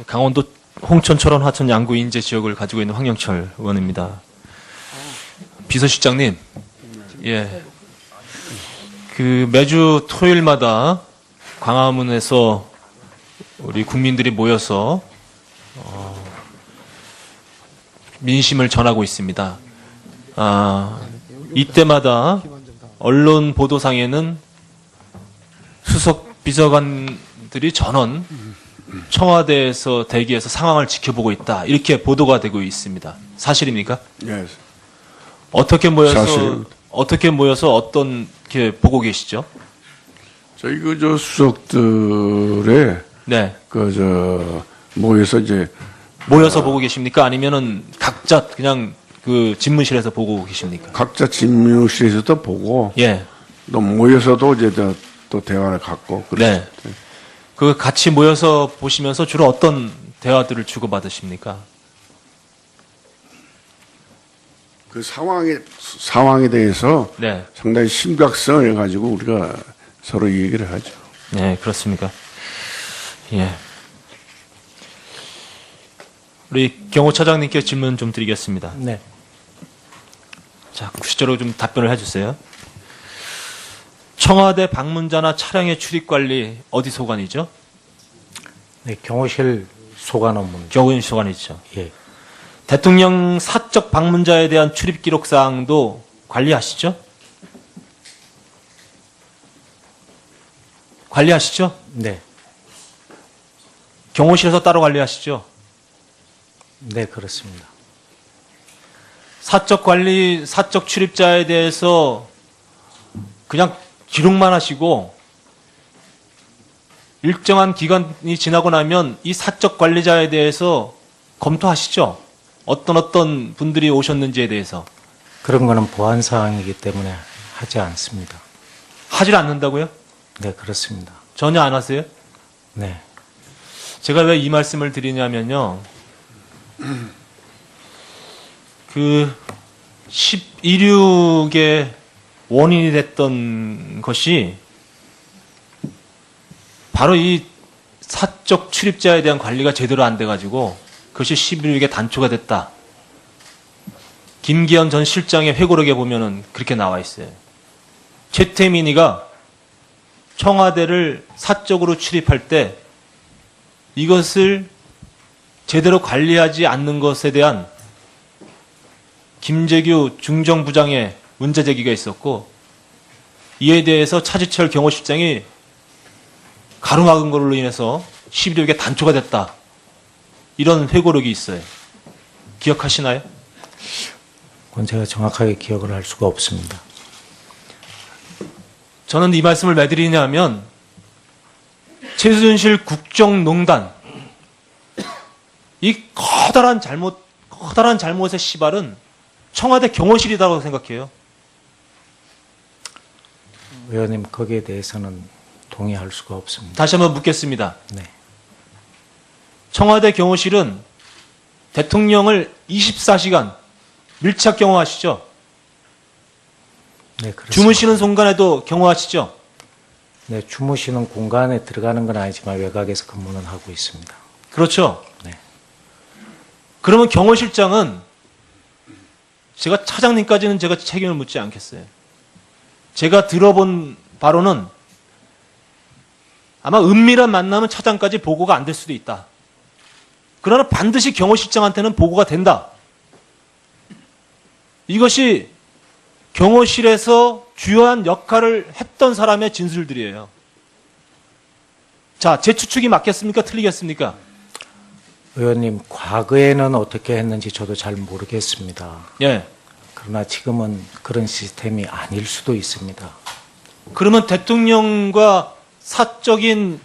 강원도 홍천, 철원, 화천, 양구, 인제 지역을 가지고 있는 황영철 의원입니다. 비서실장님, 예, 그 매주 토요일마다 광화문에서 우리 국민들이 모여서 민심을 전하고 있습니다. 이때마다 언론 보도상에는 수석 비서관들이 전원 청와대에서 대기해서 상황을 지켜보고 있다, 이렇게 보도가 되고 있습니다. 사실입니까? 예. 어떻게 모여서 사실입니다. 어떤 게 보고 계시죠? 저희 저 수석들의 네, 모여서 이제 모여서 보고 계십니까? 아니면은 각자 그냥 그 집무실에서 보고 계십니까? 각자 집무실에서도 보고 예, 또 모여서도 이제 또 대화를 갖고 네. 그 같이 모여서 보시면서 주로 어떤 대화들을 주고받으십니까? 그 상황에 대해서 네, 상당히 심각성을 가지고 우리가 서로 얘기를 하죠. 네, 그렇습니까? 예. 우리 경호 차장님께 질문 좀 드리겠습니다. 네. 자, 구체적으로 좀 답변을 해주세요. 청와대 방문자나 차량의 출입 관리 어디 소관이죠? 네, 경호실 소관 업무입니다. 경호인 소관이죠. 예. 대통령 사적 방문자에 대한 출입 기록 사항도 관리하시죠? 관리하시죠? 네. 경호실에서 따로 관리하시죠? 네, 그렇습니다. 사적 관리, 사적 출입자에 대해서 그냥 기록만 하시고 일정한 기간이 지나고 나면 이 사적 관리자에 대해서 검토하시죠? 어떤 분들이 오셨는지에 대해서. 그런 거는 보안 사항이기 때문에 하지 않습니다. 하질 않는다고요? 네, 그렇습니다. 전혀 안 하세요? 네. 제가 왜 이 말씀을 드리냐면요. 그 12.16의 원인이 됐던 것이 바로 이 사적 출입자에 대한 관리가 제대로 안 돼가지고 그것이 12.16의 단초가 됐다. 김기현 전 실장의 회고록에 보면은 그렇게 나와 있어요. 최태민이가 청와대를 사적으로 출입할 때 이것을 제대로 관리하지 않는 것에 대한 김재규 중정부장의 문제 제기가 있었고, 이에 대해서 차지철 경호실장이 가로막은 걸로 인해서 12.16의 단초가 됐다, 이런 회고록이 있어요. 기억하시나요? 그건 제가 정확하게 기억을 할 수가 없습니다. 저는 이 말씀을 왜 드리냐면 최순실 국정농단, 이 커다란 잘못의 시발은 청와대 경호실이라고 생각해요. 의원님, 거기에 대해서는 동의할 수가 없습니다. 다시 한번 묻겠습니다. 네. 청와대 경호실은 대통령을 24시간 밀착 경호하시죠? 네, 그렇습니다. 주무시는 순간에도 경호하시죠? 네, 주무시는 공간에 들어가는 건 아니지만 외곽에서 근무는 하고 있습니다. 그렇죠? 네. 그러면 경호실장은, 제가 차장님까지는 제가 책임을 묻지 않겠어요. 제가 들어본 바로는 아마 은밀한 만남은 차장까지 보고가 안 될 수도 있다. 그러나 반드시 경호실장한테는 보고가 된다. 이것이 경호실에서 주요한 역할을 했던 사람의 진술들이에요. 자, 제 추측이 맞겠습니까? 틀리겠습니까? 의원님, 과거에는 어떻게 했는지 저도 잘 모르겠습니다. 예. 그러나 지금은 그런 시스템이 아닐 수도 있습니다. 그러면 대통령과 사적인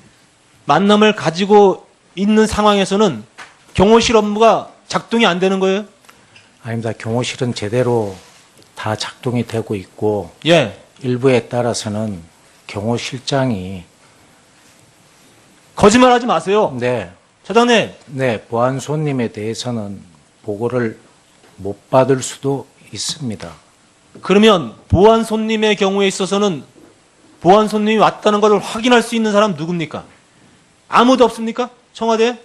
만남을 가지고 있는 상황에서는 경호실 업무가 작동이 안 되는 거예요? 아닙니다. 경호실은 제대로 다 작동이 되고 있고, 예. 일부에 따라서는 경호실장이 거짓말하지 마세요. 네, 차장님, 네, 보안 손님에 대해서는 보고를 못 받을 수도 있습니다. 그러면 보안 손님의 경우에 있어서는 보안 손님이 왔다는 것을 확인할 수 있는 사람 누굽니까? 아무도 없습니까? 청와대에?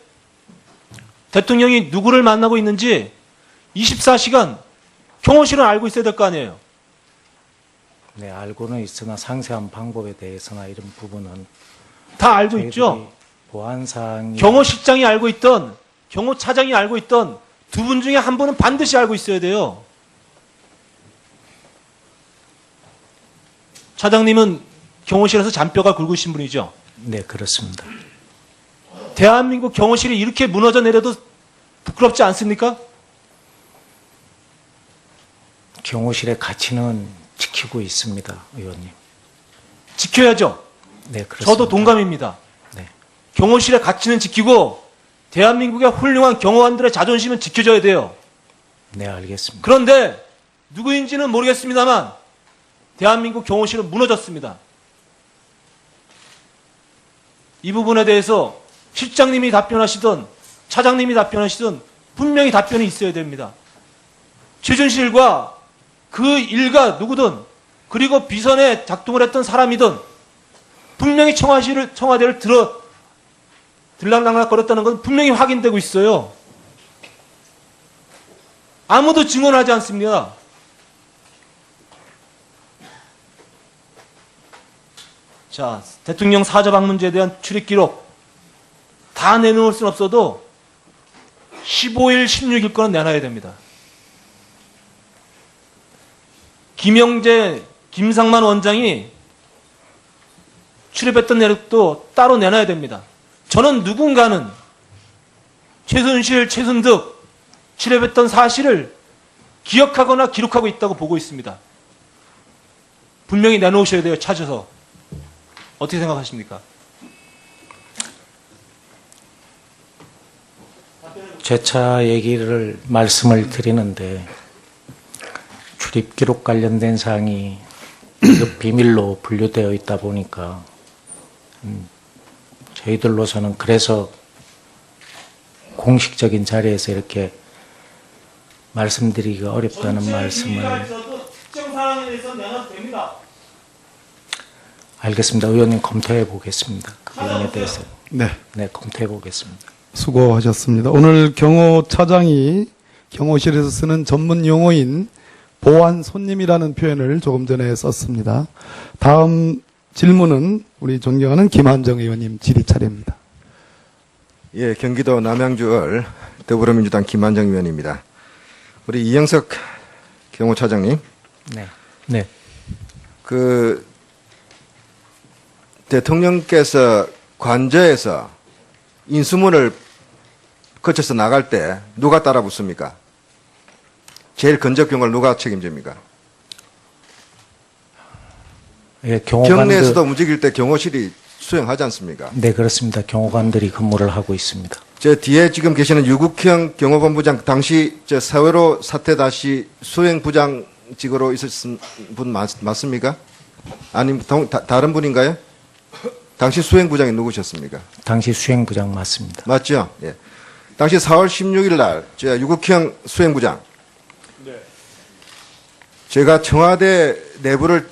대통령이 누구를 만나고 있는지 24시간 경호실은 알고 있어야 될 거 아니에요. 네, 알고는 있으나 상세한 방법에 대해서나 이런 부분은 다 알고 저희들이 있죠. 보안사항이 경호실장이 알고 있던 경호차장이 알고 있던 두 분 중에 한 분은 반드시 알고 있어야 돼요. 차장님은 경호실에서 잔뼈가 굵으신 분이죠. 네, 그렇습니다. 대한민국 경호실이 이렇게 무너져 내려도 부끄럽지 않습니까? 경호실의 가치는 지키고 있습니다, 의원님. 지켜야죠. 네, 그렇습니다. 저도 동감입니다. 네, 경호실의 가치는 지키고 대한민국의 훌륭한 경호관들의 자존심은 지켜줘야 돼요. 네, 알겠습니다. 그런데 누구인지는 모르겠습니다만 대한민국 경호실은 무너졌습니다. 이 부분에 대해서 실장님이 답변하시든 차장님이 답변하시든 분명히 답변이 있어야 됩니다. 최순실과 그 일가 누구든 그리고 비선에 작동을 했던 사람이든 분명히 청와대를 들락날락거렸다는 건 분명히 확인되고 있어요. 아무도 증언하지 않습니다. 자, 대통령 사저 방문제에 대한 출입 기록 다 내놓을 수는 없어도 15일, 16일 거는 내놔야 됩니다. 김영재, 김상만 원장이 출입했던 내역도 따로 내놔야 됩니다. 저는 누군가는 최순실, 최순득 출입했던 사실을 기억하거나 기록하고 있다고 보고 있습니다. 분명히 내놓으셔야 돼요, 찾아서. 어떻게 생각하십니까? 재차 말씀을 드리는데 출입 기록 관련된 사항이 비밀로 분류되어 있다 보니까 저희들로서는 그래서 공식적인 자리에서 이렇게 말씀드리기가 어렵다는 말씀을 특정 사항에 대해서 내놔도 됩니다. 알겠습니다. 의원님 검토해 보겠습니다. 그 부분에 대해서. 네, 네, 검토해 보겠습니다. 수고하셨습니다. 오늘 경호차장이 경호실에서 쓰는 전문 용어인 보안 손님이라는 표현을 조금 전에 썼습니다. 다음 질문은 우리 존경하는 김한정 의원님 질의 차례입니다. 예, 경기도 남양주을 더불어민주당 김한정 의원입니다. 우리 이영석 경호차장님, 네. 네. 그 대통령께서 관저에서 인수문을 거쳐서 나갈 때 누가 따라 붙습니까? 제일 근접 경호를 누가 책임집니까? 예, 경호관들, 경내에서도 움직일 때 경호실이 수행하지 않습니까? 네, 그렇습니다. 경호관들이 근무를 하고 있습니다. 저 뒤에 지금 계시는 유국형 경호본부장 당시 저 세월호 사태 다시 수행부장직으로 있었던 분 맞습니까? 아니면 다른 분인가요? 당시 수행부장이 누구셨습니까? 당시 수행부장 맞습니다. 맞죠? 예. 당시 4월 16일 날, 저 유국형 수행부장. 제가 청와대 내부를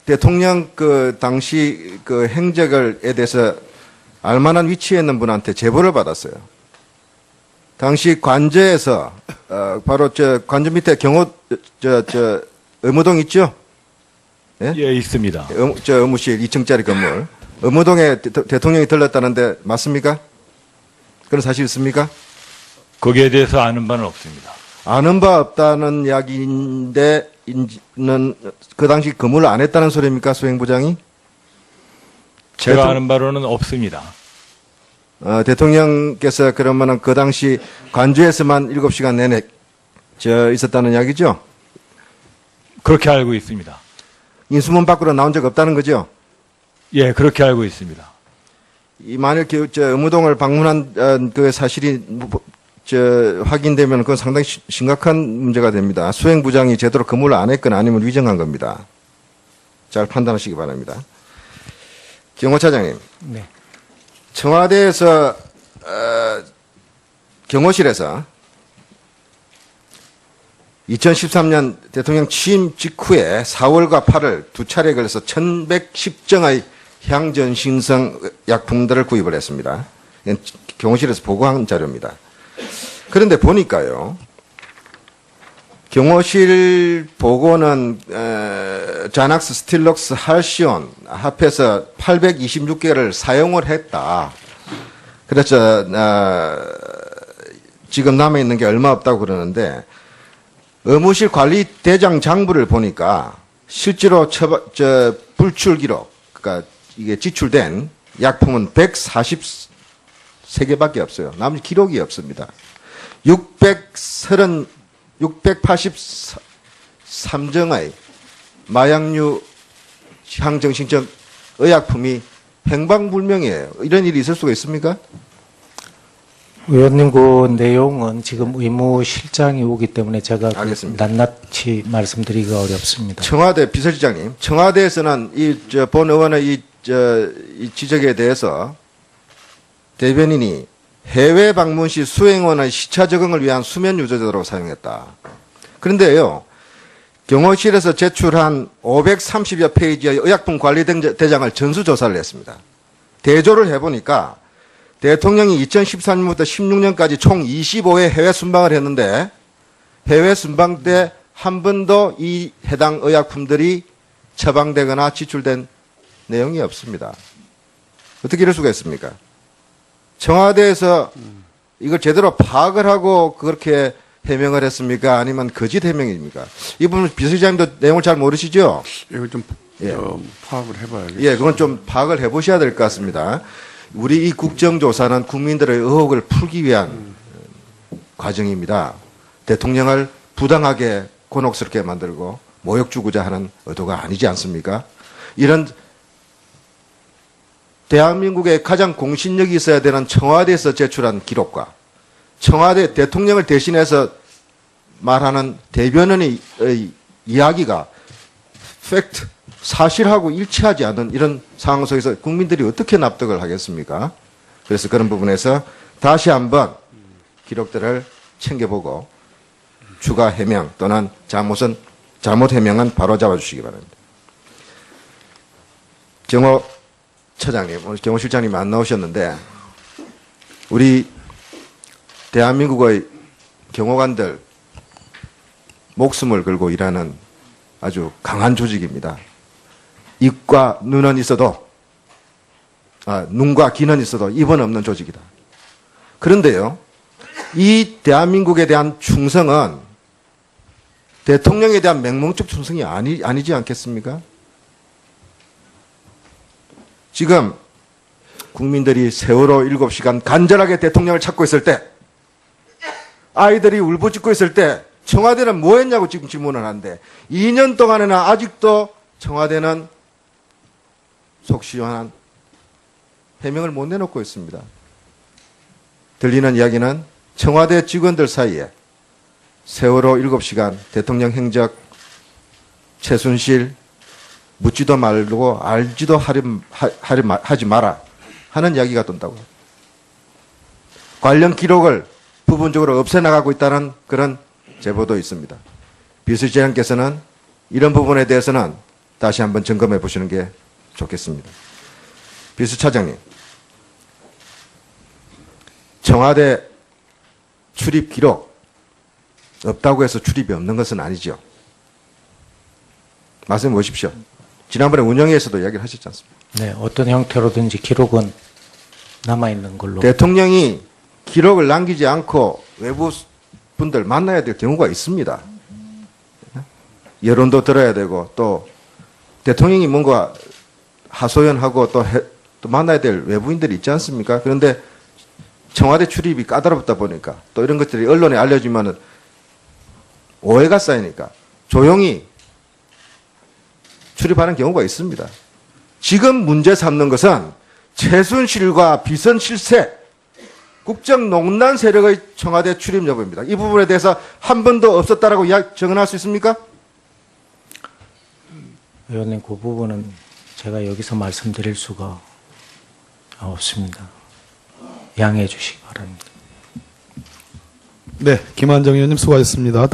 대통령 그 당시 그 행적에 대해서 알만한 위치에 있는 분한테 제보를 받았어요. 당시 관저에서, 바로 저 관저 밑에 경호, 의무동 있죠? 예? 예, 있습니다. 저 의무실 2층짜리 건물. 의무동에 대통령이 들렀다는데 맞습니까? 그런 사실 있습니까? 거기에 대해서 아는 바는 없습니다. 아는 바 없다는 이야기인데, 그 당시 근무를 안 했다는 소리입니까, 수행부장이? 제가 아는 바로는 없습니다. 대통령께서 그러면은 그 당시 관저에서만 7시간 내내 있었다는 이야기죠? 그렇게 알고 있습니다. 인수문 밖으로 나온 적 없다는 거죠? 예, 그렇게 알고 있습니다. 이 만일 의무동을 방문한 그 사실이 확인되면 그건 상당히 심각한 문제가 됩니다. 수행부장이 제대로 근무를 안 했거나 아니면 위정한 겁니다. 잘 판단하시기 바랍니다. 경호차장님, 네. 청와대에서 경호실에서 2013년 대통령 취임 직후에 4월과 8월 두 차례에 걸려서 1110정의 향전 신성 약품들을 구입을 했습니다. 이건 경호실에서 보고한 자료입니다. 그런데 보니까요, 경호실 보고는 자낙스, 스틸록스, 할시온 합해서 826개를 사용을 했다. 그래서 지금 남아있는 게 얼마 없다고 그러는데, 의무실 관리 대장 장부를 보니까 실제로 불출 기록, 그러니까 이게 지출된 약품은 143개밖에 없어요. 나머지 기록이 없습니다. 683정의 마약류 향정신적 의약품이 행방불명이에요. 이런 일이 있을 수가 있습니까? 의원님 그 내용은 지금 의무실장이 오기 때문에 제가 알겠습니다. 낱낱이 말씀드리기가 어렵습니다. 청와대 비서실장님, 청와대에서는 본 의원의 이 지적에 대해서 대변인이 해외 방문 시 수행원의 시차 적응을 위한 수면 유도제도로 사용했다. 그런데요, 경호실에서 제출한 530여 페이지의 의약품 관리 대장을 전수조사를 했습니다. 대조를 해보니까 대통령이 2013년부터 16년까지 총 25회 해외 순방을 했는데 해외 순방 때 한 번도 이 해당 의약품들이 처방되거나 지출된 내용이 없습니다. 어떻게 이럴 수가 있습니까? 청와대에서 이걸 제대로 파악을 하고 그렇게 해명을 했습니까? 아니면 거짓 해명입니까? 이 부분 비서실장님도 내용을 잘 모르시죠? 이걸 좀 예. 파악을 해봐야겠어요. 예, 그건 좀 파악을 해보셔야 될 것 같습니다. 우리 이 국정조사는 국민들의 의혹을 풀기 위한 과정입니다. 대통령을 부당하게 곤혹스럽게 만들고 모욕 주고자 하는 의도가 아니지 않습니까? 이런 대한민국의 가장 공신력이 있어야 되는 청와대에서 제출한 기록과 청와대 대통령을 대신해서 말하는 대변인의 이야기가 팩트, 사실하고 일치하지 않는 이런 상황 속에서 국민들이 어떻게 납득을 하겠습니까? 그래서 그런 부분에서 다시 한번 기록들을 챙겨보고 추가 해명 또는 잘못 해명은 바로 잡아주시기 바랍니다. 경호처장님, 오늘 경호실장님이 안 나오셨는데 우리 대한민국의 경호관들 목숨을 걸고 일하는 아주 강한 조직입니다. 입과 눈은 있어도, 눈과 귀는 있어도 입은 없는 조직이다. 그런데요, 이 대한민국에 대한 충성은 대통령에 대한 맹목적 충성이 아니지 않겠습니까? 지금 국민들이 세월호 7시간 간절하게 대통령을 찾고 있을 때, 아이들이 울부짖고 있을 때 청와대는 뭐 했냐고 지금 질문을 하는데 2년 동안에는 아직도 청와대는 속 시원한 해명을 못 내놓고 있습니다. 들리는 이야기는 청와대 직원들 사이에 세월호 7시간 대통령 행적 최순실 묻지도 말고 알지도 하지 마라 하는 이야기가 돈다고. 관련 기록을 부분적으로 없애나가고 있다는 그런 제보도 있습니다. 비서실장께서는 이런 부분에 대해서는 다시 한번 점검해 보시는 게 좋겠습니다. 비서차장님, 청와대 출입 기록 없다고 해서 출입이 없는 것은 아니죠. 말씀해 보십시오. 지난번에 운영위에서도 이야기를 하셨지 않습니까? 네, 어떤 형태로든지 기록은 남아있는 걸로. 대통령이 기록을 남기지 않고 외부 분들 만나야 될 경우가 있습니다. 여론도 들어야 되고 또 대통령이 뭔가 하소연하고 또 만나야 될 외부인들이 있지 않습니까? 그런데 청와대 출입이 까다롭다 보니까 또 이런 것들이 언론에 알려지면은 오해가 쌓이니까 조용히 출입하는 경우가 있습니다. 지금 문제 삼는 것은 최순실과 비선실세, 국정농단 세력의 청와대 출입 여부입니다. 이 부분에 대해서 한 번도 없었다라고 정언할 수 있습니까? 의원님, 그 부분은 제가 여기서 말씀드릴 수가 없습니다. 양해해 주시기 바랍니다. 네, 김한정 의원님 수고하셨습니다. 다음